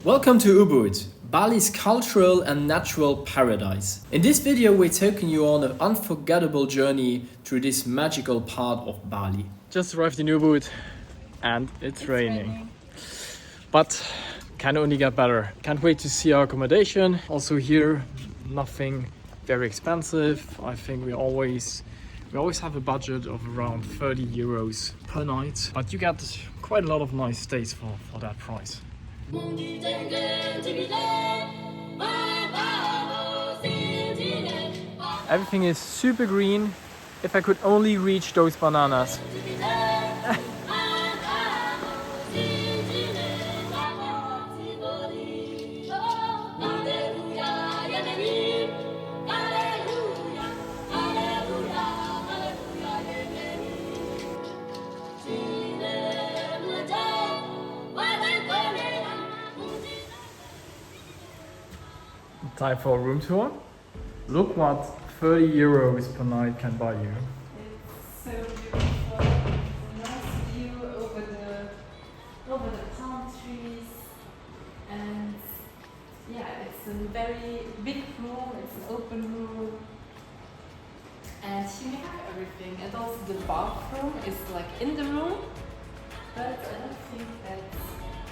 Welcome to UBUD, Bali's cultural and natural paradise. In this video we're taking you on an unforgettable journey through this magical part of Bali. Just arrived in UBUD and it's raining. But can only get better. Can't wait to see our accommodation. Also here, nothing very expensive. I think we always have a budget of around 30 euros per night. But you get quite a lot of nice stays for that price. Everything is super green. If I could only reach those bananas. Time for a room tour. Look what 30 euros per night can buy you. It's so beautiful. Nice view over the palm trees, and yeah, it's a very big room. It's an open room, and here we have everything. And also the bathroom is like in the room, but I don't think that's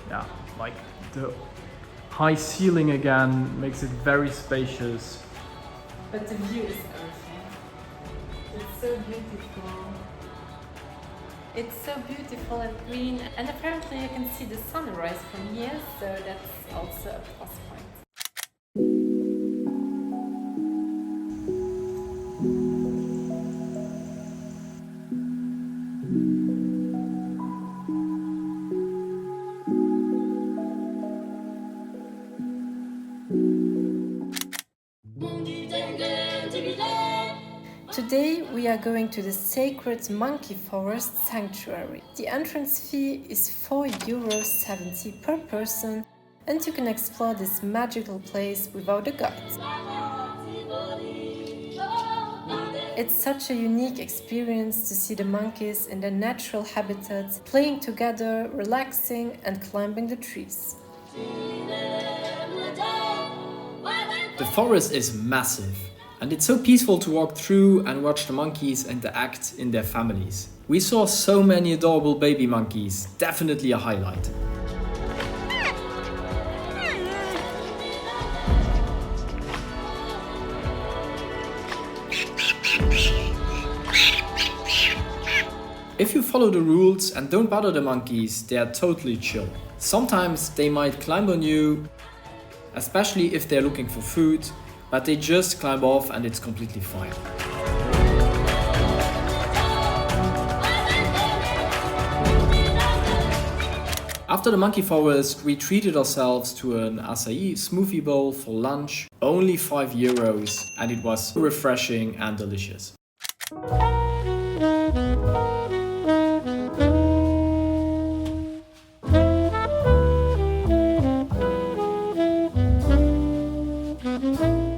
Yeah, like the high ceiling again makes it very spacious. But the view is everything. It's so beautiful. It's so beautiful and green, and apparently you can see the sunrise from here, so that's also a plus point. Today we are going to the sacred monkey forest sanctuary. The entrance fee is €4.70 per person, and you can explore this magical place without a guide. It's such a unique experience to see the monkeys in their natural habitat, playing together, relaxing and climbing the trees. The forest is massive, and it's so peaceful to walk through and watch the monkeys interact in their families. We saw so many adorable baby monkeys, definitely a highlight. If you follow the rules and don't bother the monkeys, they are totally chill. Sometimes they might climb on you, especially if they're looking for food, but they just climb off and it's completely fine. After the monkey forest, we treated ourselves to an acai smoothie bowl for lunch, only 5 euros, and it was refreshing and delicious.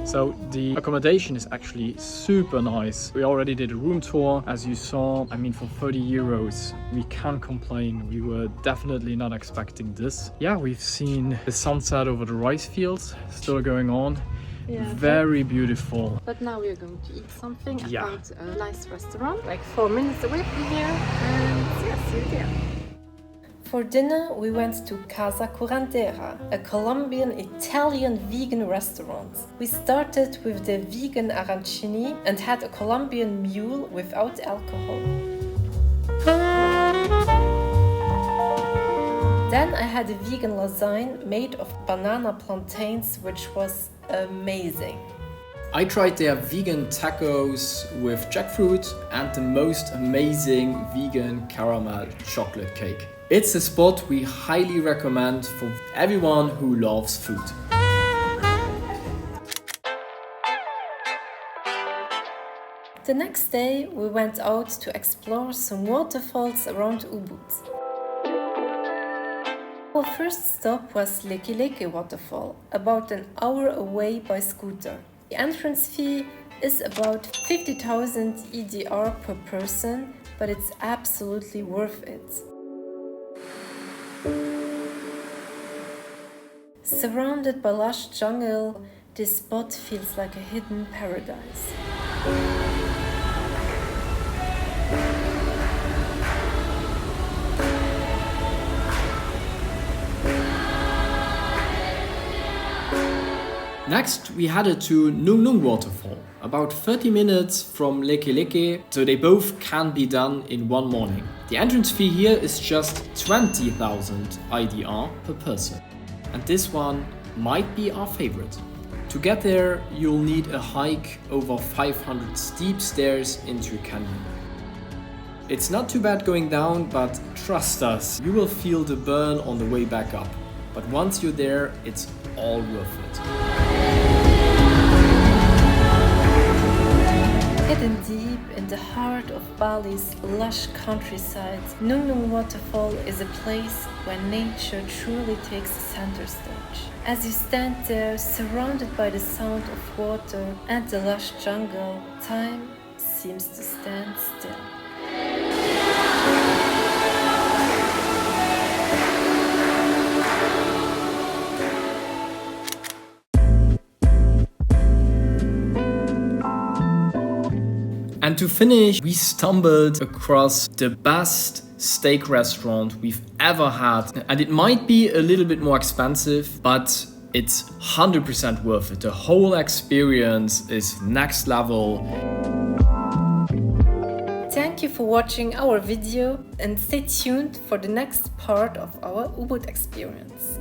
So the accommodation is actually super nice. We already did a room tour, as you saw. I mean, for 30 euros, we can't complain. We were definitely not expecting this. Yeah, we've seen the sunset over the rice fields still going on. Yeah, very beautiful. But now we are going to eat something Yeah. at a nice restaurant, like 4 minutes away from here, and yeah, see you there. For dinner, we went to Casa Curandera, a Colombian-Italian vegan restaurant. We started with the vegan arancini and had a Colombian mule without alcohol. Then I had a vegan lasagne made of banana plantains, which was amazing. I tried their vegan tacos with jackfruit and the most amazing vegan caramel chocolate cake. It's a spot we highly recommend for everyone who loves food. The next day, we went out to explore some waterfalls around UBUD. Our first stop was Leki Leki Waterfall, about an hour away by scooter. The entrance fee is about 50,000 EDR per person, but it's absolutely worth it. Surrounded by lush jungle, this spot feels like a hidden paradise. Next, we headed to Nung Nung Waterfall, about 30 minutes from Leke Leke, so they both can be done in one morning. The entrance fee here is just 20,000 IDR per person, and this one might be our favorite. To get there, you'll need a hike over 500 steep stairs into a canyon. It's not too bad going down, but trust us, you will feel the burn on the way back up. But once you're there, it's all worth it. Hidden deep in the heart of Bali's lush countryside, Nung Nung Waterfall is a place where nature truly takes the center stage. As you stand there, surrounded by the sound of water and the lush jungle, time seems to stand still. And to finish, we stumbled across the best steak restaurant we've ever had. And it might be a little bit more expensive, but it's 100% worth it. The whole experience is next level. Thank you for watching our video and stay tuned for the next part of our UBUD experience.